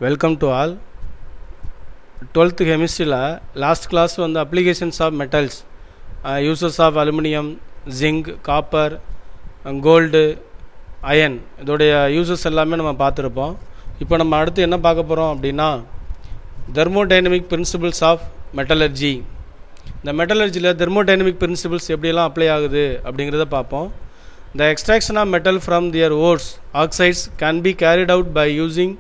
Welcome to all. 12th chemistry last class on the applications of metals, uses of aluminum, zinc, copper, gold, iron இதோடைய uses எல்லாமே நம்ம பார்த்துருப்போம். இப்போ நம்ம அடுத்து என்ன பார்க்க போகிறோம் அப்படின்னா தெர்மோடைனமிக் பிரின்சிபிள்ஸ் ஆஃப் மெட்டலர்ஜி. இந்த மெட்டலர்ஜியில் தெர்மோடைனமிக் பிரின்சிபிள்ஸ் எப்படியெல்லாம் அப்ளை ஆகுது அப்படிங்கிறத பார்ப்போம். The extraction of metal from their ores, oxides can be carried out by using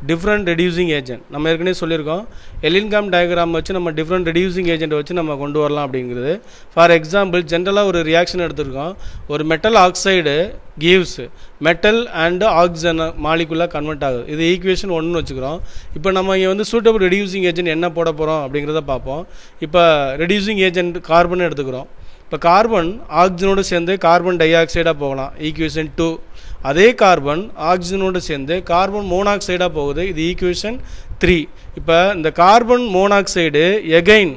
different reducing agent. நம்ம ஏற்கனவே சொல்லியிருக்கோம், எலின்காம் டயக்ராம் வச்சு நம்ம டிஃப்ரெண்ட் ரெடியூசிங் ஏஜென்ட் வச்சு நம்ம கொண்டு வரலாம் அப்படிங்கிறது. ஃபார் எக்ஸாம்பிள் ஜென்ரலாக ஒரு ரியாக்ஷன் எடுத்திருக்கோம். ஒரு metal oxide gives metal and oxygen மாலிகுலாக கன்வெர்ட் ஆகுது. இது ஈக்குவேஷன் 1 வச்சுக்கிறோம். இப்போ நம்ம இங்கே வந்து சூட்டபிள் ரெடியூசிங் ஏஜென்ட் என்ன போட போகிறோம் அப்படிங்கிறத பார்ப்போம். இப்போ ரெடியூசிங் ஏஜென்ட் கார்பன் எடுத்துக்கிறோம். இப்போ கார்பன் ஆக்சிஜனோடு சேர்ந்து கார்பன் டை ஆக்சைடாக போகலாம், ஈக்குவேஷன் 2. அதே கார்பன் ஆக்சிஜனோடு சேர்ந்து கார்பன் மோனாக்சைடாக போகுது, இது ஈக்குவேஷன் 3. இப்போ இந்த கார்பன் மோனாக்சைடு எகைன்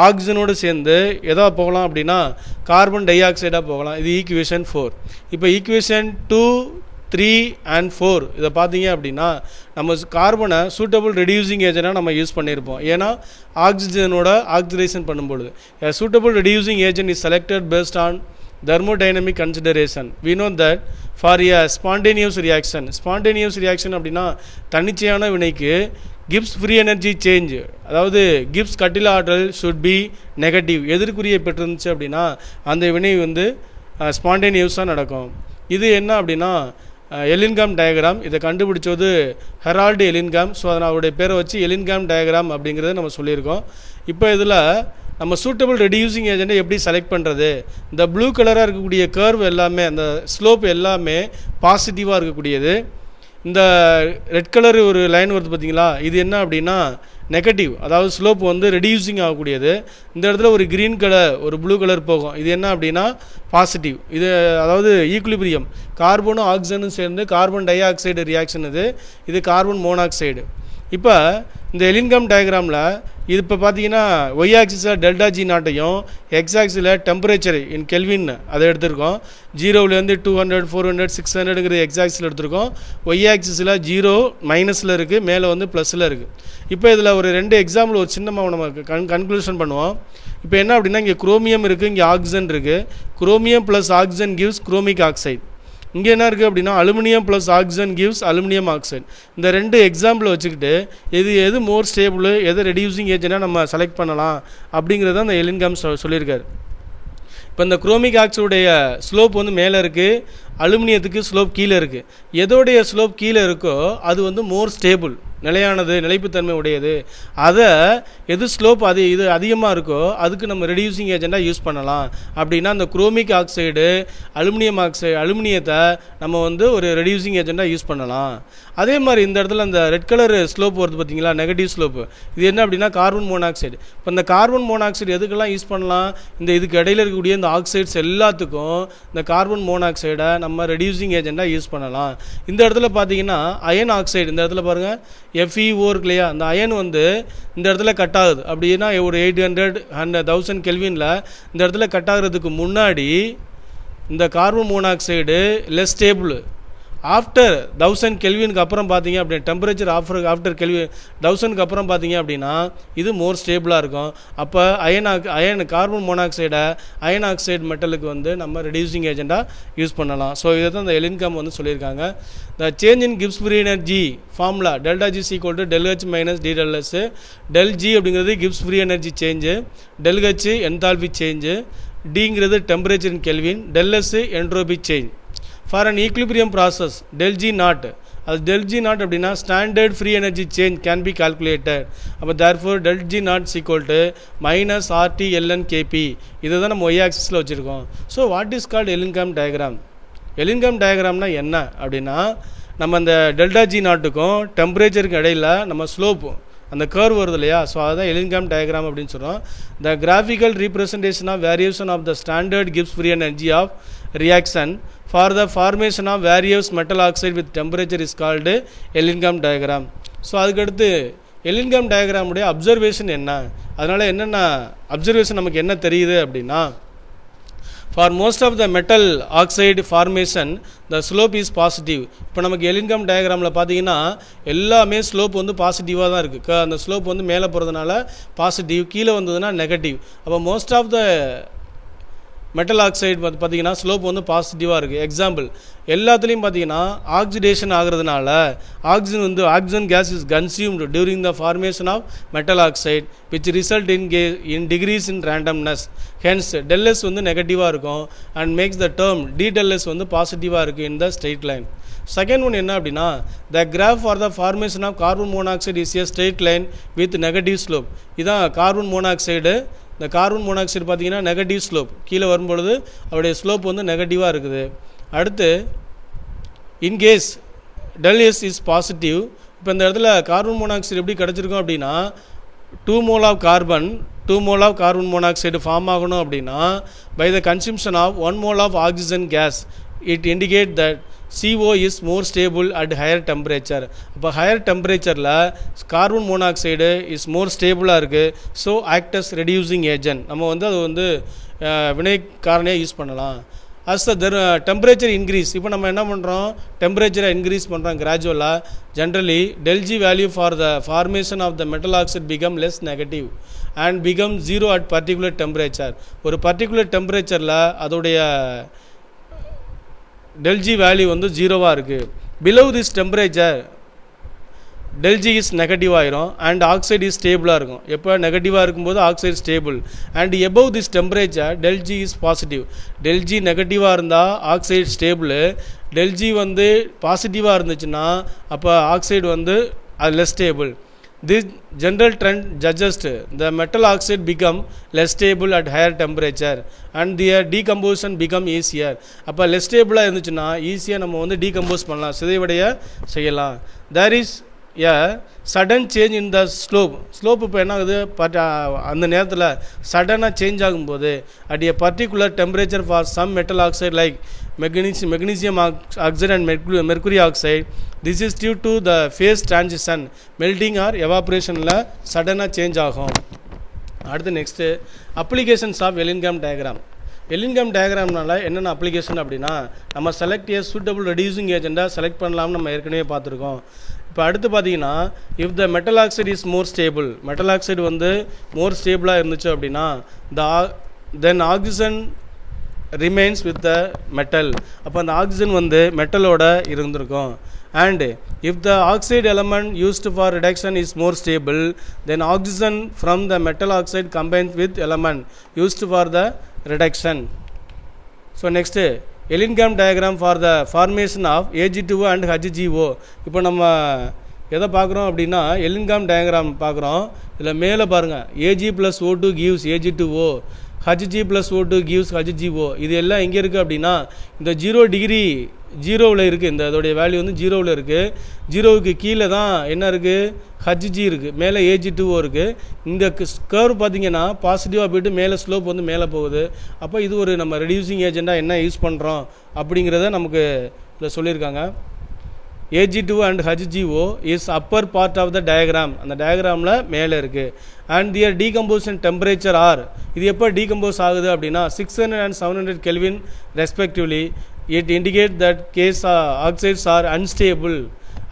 ஆக்சிஜனோடு சேர்ந்து எதா போகலாம் அப்படின்னா கார்பன் டை ஆக்சைடாக போகலாம், இது ஈக்குவேஷன் 4. இப்போ ஈக்குவேஷன் 2, 3 and 4 இதை பார்த்தீங்க அப்படின்னா நம்ம கார்பனை சூட்டபிள் ரெடியூசிங் ஏஜென்ட்டாக நம்ம யூஸ் பண்ணியிருப்போம். ஏன்னா ஆக்சிஜனோட ஆக்சிடேஷன் பண்ணும்பொழுது suitable reducing agent is selected based on thermodynamic consideration. We know that for a spontaneous reaction அப்படின்னா தன்னிச்சையான வினைக்கு கிப்ஸ் ஃப்ரீ எனர்ஜி சேஞ்ச், அதாவது கிப்ஸ் கட்டில ஆற்றல் ஷுட் பி நெகட்டிவ், எதிர்குறியை பெற்றிருந்துச்சு அப்படின்னா அந்த வினை வந்து ஸ்பான்டேனியஸாக நடக்கும். இது என்ன அப்படின்னா எலின்காம் டயக்ராம். இதை கண்டுபிடிச்சது ஹெரால்டு எலின்காம். ஸோ அதனால் அவருடைய பேரை வச்சு எலின்காம் டயக்ராம் அப்படிங்கிறத நம்ம சொல்லியிருக்கோம். இப்போ இதில் நம்ம சூட்டபிள் ரெடியூசிங் ஏஜென்ட்டை எப்படி செலக்ட் பண்ணுறது, இந்த ப்ளூ கலராக இருக்கக்கூடிய கர்வ் எல்லாமே அந்த ஸ்லோப் எல்லாமே பாசிட்டிவாக இருக்கக்கூடியது. இந்த ரெட் கலர் ஒரு லைன் வருது பார்த்தீங்களா, இது என்ன அப்படின்னா நெகட்டிவ், அதாவது ஸ்லோப் வந்து ரெடியூசிங் ஆகக்கூடியது. இந்த இடத்துல ஒரு க்ரீன் கலர் ஒரு ப்ளூ கலர் போகும், இது என்ன அப்படின்னா பாசிட்டிவ். இது அதாவது ஈக்குலிபிரியம், கார்பனும் ஆக்சிஜனும் சேர்ந்து கார்பன் டை ஆக்சைடு ரியாக்ஷன் இது கார்பன் மோனாக்சைடு. இப்போ இந்த எலின்காம் டயக்ராமில் இது இப்போ பார்த்தீங்கன்னா ஒய் ஆக்சிஸில் டெல்டா ஜி நாட்டையும் எக்ஸ் ஆக்சிஸில் டெம்பரேச்சர் இன் கெல்வின் அதை எடுத்திருக்கோம். 0லேருந்து 200, 400, 600ங்கிறது எக்ஸ் ஆக்சிஸில் எடுத்திருக்கோம். ஒய் ஆக்சிஸில் 0 மைனஸில் இருக்குது, மேலே வந்து ப்ளஸில் இருக்குது. இப்போ இதில் ஒரு 2 எக்ஸாம்பிள் ஒரு சின்னமாக நம்ம கன்க்ளூஷன் பண்ணுவோம். இப்போ என்ன அப்படின்னா இங்கே குரோமியம் இருக்குது, இங்கே ஆக்சிஜன் இருக்குது. Chromium plus oxygen gives chromic oxide. இங்கே என்ன இருக்குது அப்படின்னா aluminium plus oxygen gives aluminium oxide. இந்த 2 எக்ஸாம்பிள் வச்சுக்கிட்டு எது மோர் ஸ்டேபிள், எது ரெடியூசிங் ஏஜென்ட்டாக நம்ம செலக்ட் பண்ணலாம் அப்படிங்கிறத அந்த எலின்காம் சொல்லியிருக்காரு. இப்போ இந்த குரோமிக் ஆக்சைடுடைய ஸ்லோப் வந்து மேலே இருக்குது, அலுமினியத்துக்கு ஸ்லோப் கீழே இருக்குது. எதோடைய ஸ்லோப் கீழே இருக்கோ அது வந்து மோர் ஸ்டேபிள், நிலையானது, நிலைப்புத்தன்மை உடையது. அதை எது ஸ்லோப் இது அதிகமாக இருக்கோ அதுக்கு நம்ம ரெடியூசிங் ஏஜென்ட்டாக யூஸ் பண்ணலாம். அப்படின்னா அந்த குரோமிக் ஆக்சைடு அலுமினியத்தை நம்ம வந்து ஒரு ரெடியூசிங் ஏஜென்ட்டாக யூஸ் பண்ணலாம். அதே மாதிரி இந்த இடத்துல அந்த ரெட் கலர் ஸ்லோப் வருது பார்த்தீங்களா, நெகட்டிவ் ஸ்லோப்பு, இது என்ன அப்படின்னா கார்பன் மோனாக்சைடு. இப்போ இந்த கார்பன் மோனாக்சைடு எதுக்கெல்லாம் யூஸ் பண்ணலாம், இதுக்கு இடையில் இருக்கக்கூடிய இந்த ஆக்சைட்ஸ் எல்லாத்துக்கும் இந்த கார்பன் மோனாக்சைடை நம்ம ரெடியூசிங் ஏஜென்ட்டாக யூஸ் பண்ணலாம். இந்த இடத்துல பார்த்தீங்கன்னா அயன் ஆக்சைடு, இந்த இடத்துல பாருங்கள் FeO இருக்கு இல்லையா, அந்த அயன் வந்து இந்த இடத்துல கட் ஆகுது. அப்படின்னா ஒரு 800 and 1000 கெல்வினில் இந்த இடத்துல கட் ஆகிறதுக்கு முன்னாடி இந்த carbon monoxide less stable. After 1000 கெல்வினுக்கு அப்புறம் பார்த்தீங்க அப்படின்னா டெம்பரேச்சர் ஆஃப்டர் 1000க்கு அப்புறம் பார்த்தீங்க அப்படின்னா இது மோர் ஸ்டேபிளாக இருக்கும். அப்போ அயன் கார்பன் மோனாக்சைடை அயன் ஆக்சைடு மெட்டலுக்கு வந்து நம்ம ரெடியூசிங் ஏஜென்ட்டாக யூஸ் பண்ணலாம். ஸோ இதை தான் இந்த எலின்காம் வந்து சொல்லியிருக்காங்க. The change in Gibbs free energy formula delta G = ΔH - dΔS. ΔG அப்படிங்கிறது Gibbs free energy change, ΔH enthalpy change, டிங்கிறது temperature in kelvin, ΔS entropy change. For an equilibrium process ΔG naught, அது ΔG naught அப்படின்னா standard free energy change can be calculated. அப்போ therefore ΔG not = -RT ln Kp. இதை தான் நம்ம Y ஆக்சிஸில் வச்சுருக்கோம். So what is called Ellingham diagram? Ellingham டயக்ராம்னா என்ன அப்படின்னா நம்ம அந்த டெல்டா ஜி நாட்டுக்கும் டெம்பரேச்சருக்கு இடையில் நம்ம ஸ்லோப்பு அந்த கர்வ் வருது இல்லையா, ஸோ அதுதான் எலின்காம் டயக்ராம் அப்படின்னு சொல்கிறோம். The graphical representation of variation of the standard கிவ்ஸ் free energy of reaction for the formation of various metal oxide with temperature is called Ellingham diagram. So அதுக்கடுத்து எலின்காம் டயக்ராமுடைய அப்சர்வேஷன் என்ன, அதனால் என்னென்ன அப்சர்வேஷன் நமக்கு என்ன தெரியுது அப்படின்னா for most of the metal oxide formation the slope is positive. இப்போ நமக்கு எலின்கம் டயக்ராமில் பார்த்தீங்கன்னா எல்லாமே ஸ்லோப் வந்து பாசிட்டிவாக தான் இருக்குது. அந்த ஸ்லோப் வந்து மேலே போகிறதுனால பாசிட்டிவ், கீழே வந்ததுன்னா நெகட்டிவ். அப்போ most of the metal oxide பார்த்தீங்கன்னா ஸ்லோப் வந்து பாசிட்டிவாக இருக்குது. எக்ஸாம்பிள் எல்லாத்துலேயும் பார்த்தீங்கன்னா ஆக்சிடேஷன் ஆகிறதுனால oxygen gas is consumed during the formation of metal oxide which result in decrease in randomness. Hence del S வந்து நெகட்டிவாக இருக்கும் and makes the term T del S வந்து பாசிட்டிவாக இருக்குது in the straight line. Second one என்ன அப்படின்னா the graph for the formation of carbon monoxide is a straight line with negative slope. இதான் carbon monoxide. இந்த கார்பன் மோனாக்சைடு பார்த்தீங்கன்னா நெகட்டிவ் ஸ்லோப், கீழே வரும்பொழுது அவருடைய ஸ்லோப் வந்து நெகட்டிவாக இருக்குது. அடுத்து in case del S is positive. இப்போ இந்த இடத்துல கார்பன் மோனாக்சைடு எப்படி கிடச்சிருக்கும் அப்படின்னா 2 mole of carbon monoxide form ஆகணும் அப்படின்னா by the consumption of 1 mole of oxygen gas it indicate that CO is more stable at higher temperature. அப்போ ஹையர் டெம்பரேச்சரில் கார்பன் மோனாக்சைடு இஸ் மோர் ஸ்டேபிளாக இருக்குது. So act as reducing agent. நம்ம வந்து அது வந்து வினை காரணியாக யூஸ் பண்ணலாம். As the temperature increase. இப்போ நம்ம என்ன பண்ணுறோம், டெம்பரேச்சரை இன்க்ரீஸ் பண்ணுறோம் கிராஜுவலாக. Generally del G value for the formation of the metal oxide become less negative and become 0 at particular temperature. ஒரு பர்டிகுலர் டெம்பரேச்சரில் அதோடைய டெல்ஜி வேல்யூ வந்து 0வாக இருக்குது. Below this temperature delta G is negative ஆயிரும் அண்ட் ஆக்சைடு இஸ் ஸ்டேபிளாக இருக்கும். எப்போ நெகட்டிவாக இருக்கும்போது oxide stable. And above this temperature delta G is positive. Delta G நெகட்டிவாக இருந்தால் ஆக்சைடு ஸ்டேபிள். டெல்ஜி வந்து பாசிட்டிவாக இருந்துச்சுன்னா அப்போ ஆக்சைடு வந்து அது less stable. This general trend suggests the metal oxide become less stable at higher temperature and their decomposition become easier. அப்போ less stable இருந்துச்சுன்னா ஈஸியாக நம்ம வந்து டீகம்போஸ் பண்ணலாம், சிதைவடைய செய்யலாம். There is a sudden change in the slope. இப்போ என்ன ஆகுது, அந்த நேரத்தில் சடனாக சேஞ்ச் ஆகும்போது at a particular temperature for some metal oxide like magnesium oxide and mercury oxide. This is due to the phase transition, melting or evaporationல சடனாக change ஆகும். அடுத்து next applications of Ellingham diagram. Ellingham டயக்ராம்னால என்னென்ன application அப்படின்னா நம்ம select a suitable reducing ஏஜெண்டாக select பண்ணலாம்னு நம்ம ஏற்கனவே பார்த்துருக்கோம். இப்போ அடுத்து பார்த்தீங்கன்னா if the metal oxide is more stable, metal oxide வந்து மோர் ஸ்டேபிளாக இருந்துச்சு அப்படின்னா then oxygen remains with the metal. அப்போ அந்த ஆக்சிஜன் வந்து மெட்டலோட இருந்திருக்கும். And if the oxide element used for reduction is more stable then oxygen from the metal oxide combines with element used for the reduction. So next Ellingham diagram for the formation of AgO and HgO. இப்போ நம்ம எதை பார்க்குறோம் அப்படின்னா எலின்கம் diagram பார்க்குறோம். இதில் மேலே பாருங்கள் Ag + O2 gives Ag2O, Hg + O2 gives HgO. இது எல்லாம் எங்கே இருக்குது அப்படின்னா இந்த 0 டிகிரி 0வில் இருக்குது. இந்த அதோடைய வேல்யூ வந்து 0வில் இருக்குது. 0வுக்கு கீழே தான் என்ன இருக்குது, Hg இருக்குது, மேலே Ag2O இருக்குது. இந்த கர்வ் பார்த்திங்கன்னா பாசிட்டிவாக போய்ட்டு மேலே ஸ்லோப் வந்து மேலே போகுது. அப்போ இது ஒரு நம்ம ரெடியூசிங் ஏஜெண்டாக என்ன யூஸ் பண்ணுறோம் அப்படிங்கிறத நமக்கு இதில் சொல்லியிருக்காங்க. Ag2 and HgO is upper part of the diagram. அந்த டயக்ராமில் மேலே இருக்குது. And their decomposition temperature are, இது எப்போ டீகம்போஸ் ஆகுது அப்படின்னா 600 and 700 Kelvin respectively. It indicate that gas oxides are unstable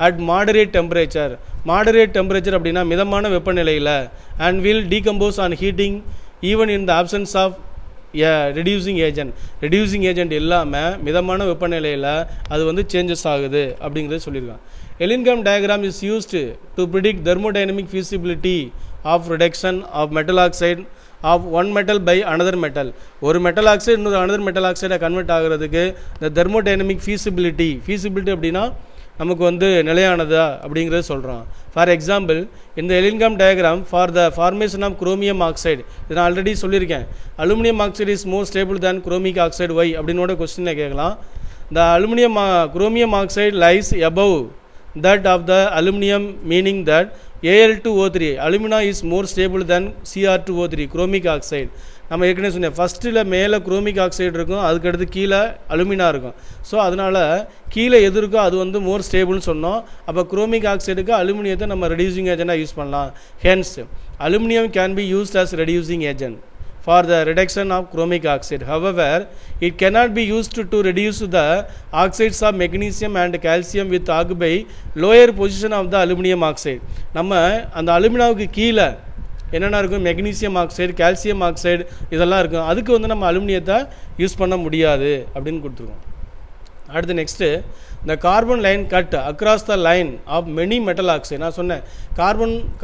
at moderate temperature. Moderate temperature அப்படின்னா மிதமான வெப்பநிலையில். And will decompose on heating even in the absence of reducing agent இல்லாமல் மிதமான வெப்பநிலையில் அது வந்து சேஞ்சஸ் ஆகுது அப்படிங்கிறது சொல்லியிருக்காங்க. Ellingham diagram is used to predict thermodynamic feasibility of reduction of metal oxide of one metal by another metal. ஒரு metal oxide இன்னொரு அனதர் மெட்டல் ஆக்சைடை கன்வெர்ட் ஆகிறதுக்கு இந்த தெர்மோடைனமிக் ஃபீசிபிலிட்டி அப்படின்னா நமக்கு வந்து நிலையானதா அப்படிங்கிறது சொல்கிறோம். ஃபார் எக்ஸாம்பிள் இந்த Ellingham diagram for the formation of chromium oxide, இது நான் ஆல்ரெடி சொல்லியிருக்கேன். Aluminium oxide is more stable than chromic oxide why அப்படின்னோட கொஸ்டினில் கேட்கலாம். The chromium oxide lies above that of the aluminum, meaning that Al2O3 alumina is more stable than Cr2O3 chromic oxide. நம்ம ஏற்கனவே சொன்னேன், ஃபஸ்ட்டில் மேலே குரோமிக் ஆக்சைடு இருக்கும், அதுக்கடுத்து கீழே அலுமினா இருக்கும். ஸோ அதனால் கீழே எது இருக்கோ அது வந்து மோர் ஸ்டேபிள்னு சொன்னோம். அப்போ குரோமிக் ஆக்சைடுக்கு அலுமினியத்தை நம்ம ரெடியூசிங் ஏஜெண்டாக யூஸ் பண்ணலாம். Hence aluminium can be used as reducing agent for the reduction of chromic oxide. However, it cannot be used to reduce the oxides of magnesium and calcium with aug by lower position of the aluminum oxide. நம்ம அந்த அலுமினியாவுக்கு கீழே என்னென்ன இருக்கும், magnesium oxide, calcium oxide இதெல்லாம் இருக்கும். அதுக்கு வந்து நம்ம அலுமினியத்தை யூஸ் பண்ண முடியாது அப்படின்னு கொடுத்துருக்கோம். அடுத்து நெக்ஸ்ட்டு, இந்த carbon line cut across the line of many metal oxide. நான் சொன்னேன்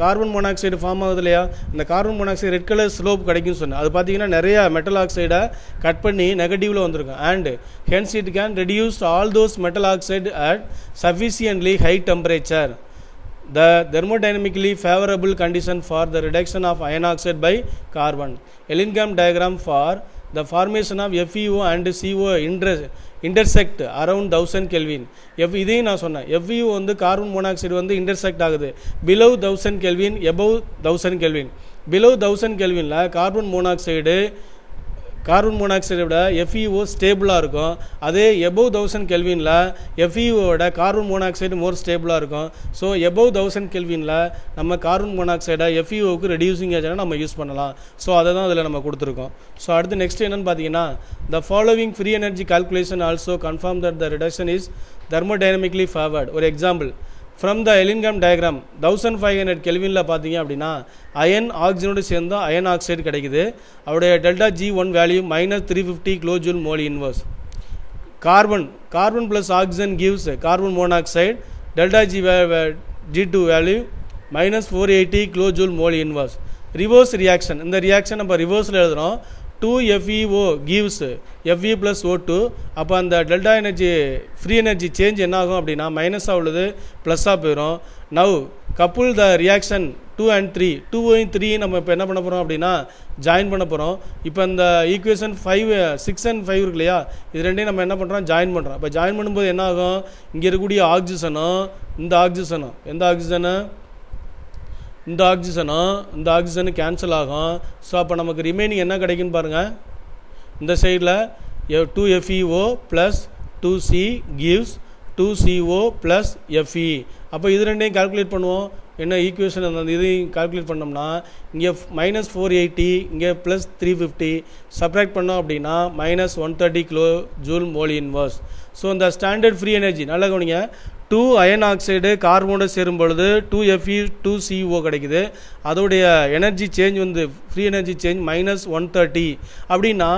கார்பன் மோனாக்சைடு ஃபார்ம் ஆகுது இல்லையா, இந்த carbon monoxide red colour slope கிடைக்கும்னு சொன்னேன். அது பார்த்தீங்கன்னா நிறையா மெட்டல் ஆக்சைடை கட் பண்ணி நெகட்டிவில் வந்திருக்கும். And hence it can reduce all those metal oxide at sufficiently high temperature. The thermodynamically favorable condition for the reduction of iron oxide by carbon. Ellingham diagram for the formation of FeO and CO intersect around 1000 Kelvin. இதையும் நான் சொன்னேன், FeO வந்து carbon monoxide வந்து intersect ஆகுது below 1000 Kelvin, above 1000 Kelvin. below 1000 Kelvinல carbon மோனாக்சைடை விட FeO ஸ்டேபிளாக இருக்கும். அதே எபோவ் 1000 கெல்வினில் FeOவோட கார்பன் மோனாக்சைடு மோர் ஸ்டேபிளாக இருக்கும். ஸோ எபோவ் 1000 கெல்வினில் நம்ம கார்பன் மோனாக்சைடை FeOவுக்கு ரெடியூசிங் ஏஜென்ட்டாக நம்ம யூஸ் பண்ணலாம். ஸோ அதை தான் அதில் நம்ம கொடுத்துருக்கோம். ஸோ அடுத்து நெக்ஸ்ட் என்னென்னு பார்த்தீங்கன்னா, the following free energy calculation also confirm that the reduction is thermodynamically forward. ஒரு எக்ஸாம்பிள், ஃப்ரம் த எலின்கம் டயக்ராம் 1500 கெல்வினில் பார்த்தீங்க அப்படின்னா அயன் ஆக்சிஜனோடு சேர்ந்து அயன் ஆக்சைடு கிடைக்குது. அவருடைய delta G1 value -350 kilojoule mole inverse. Carbon plus oxygen gives carbon monoxide, delta G2 value -480 kilojoule mole inverse. Reverse reaction, இந்த reaction நம்ம ரிவர்ஸில் எழுதுகிறோம். 2FeO gives Fe plus O2. அப்போ அந்த delta energy free energy change என்ன ஆகும் அப்படின்னா மைனஸாக உள்ளது ப்ளஸ்ஸாக போயிடும். Now couple the reaction 2 and 3, 2 3 நம்ம இப்போ என்ன பண்ண போகிறோம் அப்படின்னா ஜாயின் பண்ண போகிறோம். இப்போ இந்த ஈக்குவேஷன் 6 and 5 இருக்கு இல்லையா, இது ரெண்டையும் நம்ம என்ன பண்ணுறோம், ஜாயின் பண்ணுறோம். இப்போ ஜாயின் பண்ணும்போது என்ன ஆகும், இங்கே இருக்கக்கூடிய ஆக்சிஜனும் இந்த ஆக்சிஜனு கேன்சல் ஆகும். ஸோ அப்போ நமக்கு ரிமைனிங் என்ன கிடைக்குன்னு பாருங்கள். இந்த சைடில் 2FeO plus 2C gives 2CO plus Fe. அப்போ இது ரெண்டையும் கால்குலேட் பண்ணுவோம். என்ன ஈக்குவேஷன் அந்த இதையும் கால்குலேட் பண்ணோம்னா இங்கே -480, இங்கே +350 சப்ராக்ட் பண்ணோம் அப்படின்னா -130 kilo joule mole inverse. So இந்த ஸ்டாண்டர்ட் ஃப்ரீ எனர்ஜி நல்லா கவனிங்க, 2 அயன் ஆக்சைடு கார்பனோடு சேரும் பொழுது 2Fe 2CO கிடைக்குது. அதோடைய எனர்ஜி சேஞ்ச் வந்து ஃப்ரீ எனர்ஜி சேஞ்ச் -130. அப்படின்னா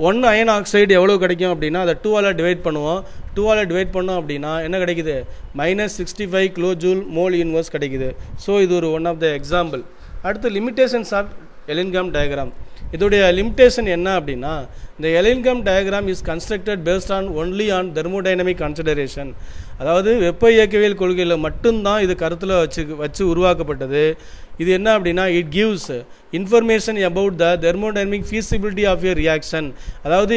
1 அயன் ஆக்சைடு எவ்வளோ கிடைக்கும் அப்படின்னா அதை 2ஆல் டிவைட் பண்ணுவோம். 2ஆல் டிவைட் பண்ணோம் அப்படின்னா என்ன கிடைக்குது, -65 கிலோ ஜூல் மோல் இன்வர்ஸ் கிடைக்குது. ஸோ இது ஒரு ஒன் ஆஃப் த எக்ஸாம்பிள். அடுத்து லிமிட்டேஷன்ஸ் ஆஃப் எலின்கம் டயக்ராம். இதோடைய லிமிட்டேஷன் என்ன அப்படின்னா, இந்த Ellingham diagram is constructed based on only on thermodynamic consideration. அதாவது வெப்ப இயக்கவியல் கொள்கையில் மட்டும்தான் இது கருத்தில் வச்சு உருவாக்கப்பட்டது. இது என்ன அப்படின்னா, it gives information about the thermodynamic feasibility of a reaction. அதாவது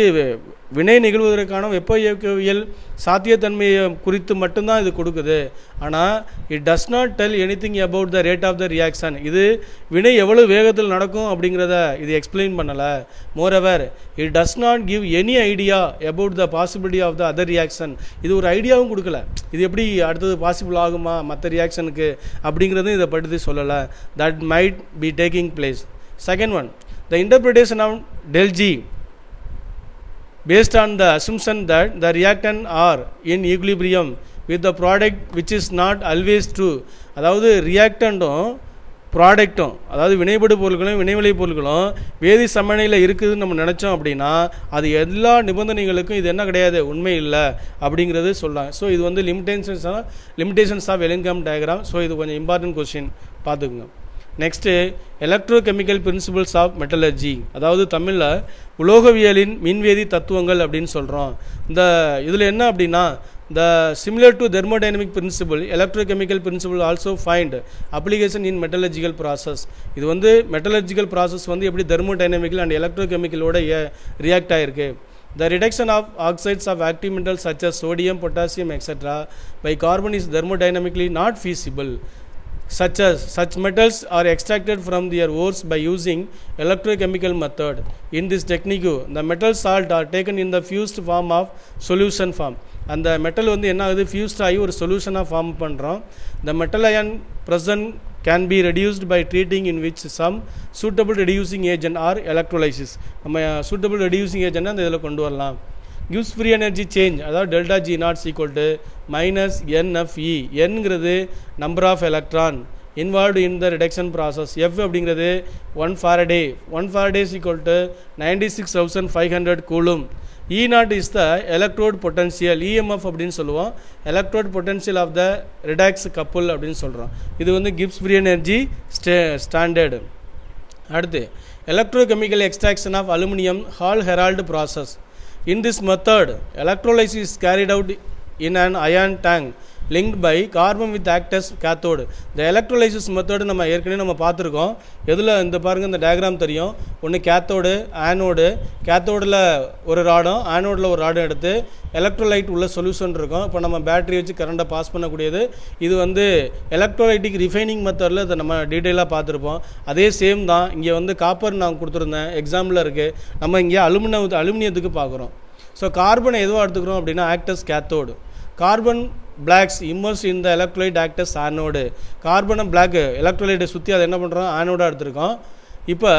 வினை நிகழ்வதற்கான வெப்ப இயக்கவியல் சாத்தியத்தன்மையை குறித்து மட்டும்தான் இது கொடுக்குது. ஆனால் it does not tell anything about the rate of the reaction. இது வினை எவ்வளோ வேகத்தில் நடக்கும் அப்படிங்கிறத இது எக்ஸ்பிளைன் பண்ணலை. Moreover it does not give any idea about the possibility of the other reaction. இது ஒரு ஐடியாவும் கொடுக்கல, இது எப்படி அடுத்தது பாசிபிள் ஆகுமா மற்ற ரியாக்ஷனுக்கு அப்படிங்கிறதும் இதை பற்றி சொல்லலை. That might be taking place. Second one, the interpretation of del G based on the assumption that the reactant are in equilibrium with the product which is not always true. அதாவது ரியாக்டண்ட்டும் ப்ராடக்ட்டும், அதாவது வினைபடு பொருட்களும் வினைவிளை பொருட்களும் வேதி சமநிலையில் இருக்குதுன்னு நம்ம நினச்சோம் அப்படின்னா அது எல்லா நிபந்தனைகளுக்கும் இது என்ன கிடையாது, உண்மை இல்லை அப்படிங்கிறது சொல்கிறாங்க. ஸோ இது வந்து limitations of Ellingham diagram. So இது கொஞ்சம் இம்பார்ட்டன்ட் கொஸ்டின் பார்த்துக்குங்க. Next electrochemical principles of metallurgy, அதாவது தமிழில் உலோகவியலின் மின்வேதி தத்துவங்கள் அப்படின்னு சொல்கிறோம். இந்த இதில் என்ன அப்படின்னா, the similar to thermodynamic principle, electrochemical principle also find application in metallurgical process. இது வந்து metallurgical process வந்து எப்படி thermodynamical and electrochemical ஓட react ஆயிருக்கு. The reduction of oxides of active metals such as sodium, potassium, etc. by carbon is thermodynamically not feasible. Such metals are extracted from their ores by using electrochemical method. In this technique, the metal salt are taken in the fused form of solution form. அந்த metal வந்து என்ன ஆகுது, fused ஆகி ஒரு சொல்யூஷனாக form பண்ணுறோம். The metal ion present can be reduced by treating in which some suitable reducing agent or electrolysis. நம்ம suitable reducing agent அந்த இதில் கொண்டு வரலாம். gives free energy change, அதாவது delta G naught is equal to minus NFE. Nங்கிறது number of electron involved in the reduction process. F அப்படிங்கிறது 1 Faraday. 1 Faraday is equal to 96,500 coulomb. E naught is the electrode potential. EMF அப்படின்னு சொல்லுவோம். electrode potential of the redox couple அப்படின்னு சொல்கிறோம். இது வந்து gives free energy standard. அடுத்து electrochemical extraction of aluminum Hall-Hérold process. In this method, electrolysis is carried out in an iron tank linked by carbon with act as cathode. The electrolysis method நம்ம ஏற்கனவே நம்ம பார்த்துருக்கோம். எதில் இந்த பாருங்கள், இந்த diagram தெரியும். ஒன்று கேத்தோடு, ஆனோடு. கேத்தோடில் ஒரு ராடும் ஆனோடில் ஒரு ராடும் எடுத்து எலக்ட்ரோலைட் உள்ள சொல்யூஷன் இருக்கும். இப்போ நம்ம பேட்டரி வச்சு கரண்ட்டை பாஸ் பண்ணக்கூடியது. இது வந்து எலக்ட்ரோலைட்டிக் ரிஃபைனிங் மெத்தடில் இதை நம்ம டீட்டெயிலாக பார்த்துருப்போம். அதே சேம் தான் இங்கே வந்து காப்பர் நான் கொடுத்துருந்தேன், எக்ஸாம்பிளில் இருக்குது. நம்ம இங்கே அலுமினியத்துக்கு பார்க்குறோம். ஸோ கார்பனை எதுவாக எடுத்துக்கிறோம் அப்படின்னா acts cathode. Carbon blocks immerse இந்த எலக்ட்ரோலைட் ஆக்டஸ் ஆனோடு. கார்பனை பிளாக் எலக்ட்ரோலைட்டை சுற்றி அதை என்ன பண்ணுறோம், ஆனோடாக எடுத்துருக்கோம். இப்போ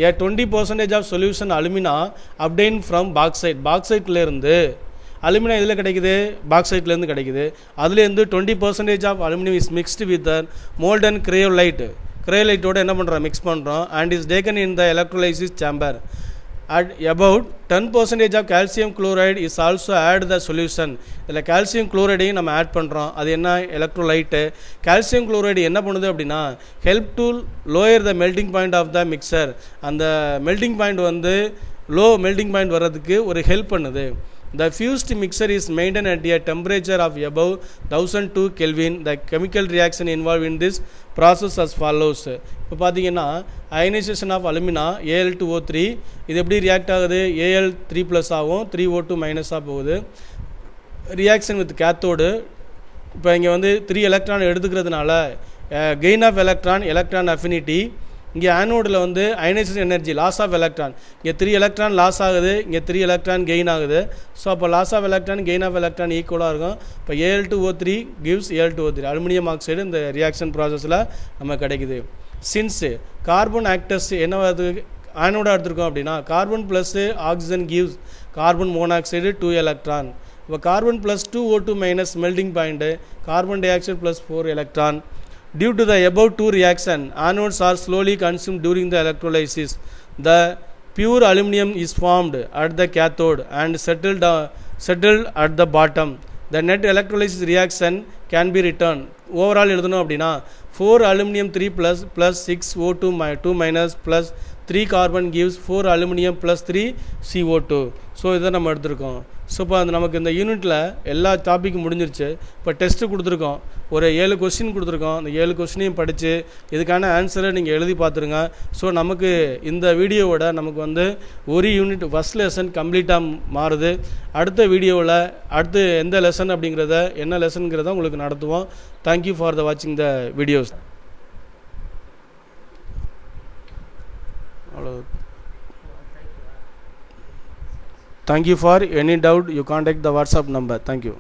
20% of solution alumina obtain from bauxite. பாக்சைட்லேருந்து அலுமினா இதில் கிடைக்குது, பாக்சைட்லேருந்து கிடைக்குது. அதுலேருந்து 20% of aluminium is mixed with molten cryolite. கிரையோலைட்டோடு என்ன பண்ணுறோம், மிக்ஸ் பண்ணுறோம். And is taken in the electrolysis chamber. At about 10% of calcium chloride is also add the solution. இதில் கால்சியம் குளோரைடையும் நம்ம ஆட் பண்ணுறோம். அது என்ன, எலக்ட்ரோலைட்டு. கால்சியம் குளோரைடு என்ன பண்ணுது அப்படின்னா help to lower the melting point of the mixture. அந்த melting point வந்து லோ மெல்டிங் பாயிண்ட் வர்றதுக்கு ஒரு ஹெல்ப் பண்ணுது. The fused mixture is maintained at a temperature of above 1002 Kelvin. The chemical reaction involved in this process as follows. இப்போ பார்த்தீங்கன்னா ionisation of alumina Al2O3 இது எப்படி react ஆகுது, Al3+ ஆகும், 3O2- போகுது. Reaction with cathode. இப்போ இங்கே வந்து 3 எலக்ட்ரான் எடுத்துக்கிறதுனால கெயின் ஆஃப் எலக்ட்ரான் அஃபினிட்டி. இங்கே ஆனோடில் வந்து ionisation energy, loss of electron. இங்கே 3 எலக்ட்ரான் லாஸ் ஆகுது, இங்கே 3 எலக்ட்ரான் கெயின் ஆகுது. ஸோ அப்போ loss of electron gain of electron ஈக்குவலாக இருக்கும். இப்போ Al2O3 gives Al2O3 aluminium oxide இந்த ரியாக்ஷன் ப்ராசஸில் நம்ம கிடைக்குது. சின்ஸ் கார்பன் ஆக்டஸ் என்ன ஆனோடாக எடுத்துருக்கோம் அப்படின்னா carbon plus oxygen gives carbon monoxide 2 electron. இப்போ carbon plus 2O2- melting point, carbon dioxide plus 4 electron. Due to the above two reaction, anodes are slowly consumed during the electrolysis. The pure aluminum is formed at the cathode and settled at the bottom. The net electrolysis reaction can be written. Overall எழுதணும் அப்படின்னா 4 aluminum 3+ plus 6 O2- plus 3 carbon gives 4 aluminum plus 3 CO2. So இதை நம்ம எடுத்துருக்கோம். So இப்போ அந்த நமக்கு இந்த யூனிட்டில் எல்லா டாப்பிக்கும் முடிஞ்சிருச்சு. இப்போ டெஸ்ட்டு கொடுத்துருக்கோம், ஒரு 7 கொஸ்டின் கொடுத்துருக்கோம். அந்த 7 கொஸ்டினையும் படித்து இதுக்கான ஆன்சரை நீங்கள் எழுதி பார்த்துருங்க. ஸோ நமக்கு இந்த வீடியோவோட நமக்கு வந்து ஒரு யூனிட் ஃபஸ்ட் லெசன் கம்ப்ளீட்டாக மாறுது. அடுத்த வீடியோவில் அடுத்து எந்த லெசன் அப்படிங்கிறத என்ன லெசனுங்கிறத உங்களுக்கு நடத்துவோம். தேங்க்யூ ஃபார் த வாட்சிங் the videos. Thank you. For any doubt, you contact the WhatsApp number. Thank you.